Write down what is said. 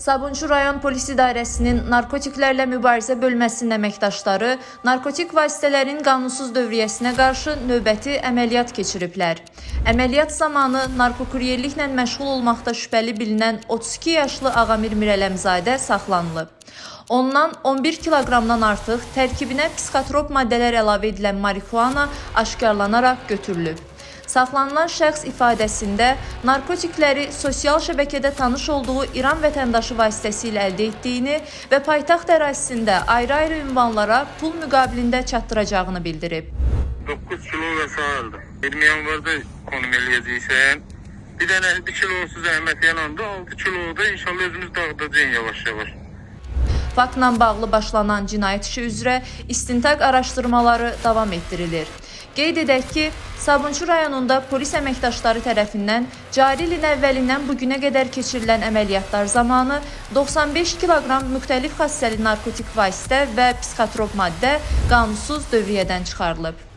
Sabunçu rayon polis idarəsinin narkotiklərlə mübarizə bölməsinin əməkdaşları narkotik vasitələrin qanunsuz dövriyyəsinə qarşı növbəti əməliyyat keçiriblər. Əməliyyat zamanı narkokuryerliklə məşğul olmaqda şübhəli bilinən 32 yaşlı Ağamir Mirələmzadə saxlanılıb. Ondan 11 kiloqramdan artıq tərkibinə psixotrop maddələr əlavə edilən marixuana aşkarlanaraq götürülüb. Saxlanılan şəxs ifadəsində narkotikləri sosial şəbəkədə tanış olduğu İran vətəndaşı vasitəsilə əldə etdiyini və paytaxt ərazisində ayrı-ayrı ünvanlara pul müqabilində çatdıracağını bildirib. 9 kilo vəsaildir. 20 yanvarda konum eləyəcəksən. Bir dənə 1 kilosu zəhmət yanında 6 kiloda inşallah özümüz dağıdacağıq yavaş-yavaş. Faktla bağlı başlanan cinayət işi üzrə istintaq araşdırmaları davam etdirilir. Qeyd edək ki, Sabunçu rayonunda polis əməkdaşları tərəfindən cari ilin əvvəlindən bugünə qədər keçirilən əməliyyatlar zamanı 95 kiloqram müxtəlif xassəli narkotik vasitə və psixotrop maddə qanunsuz dövriyyədən çıxarılıb.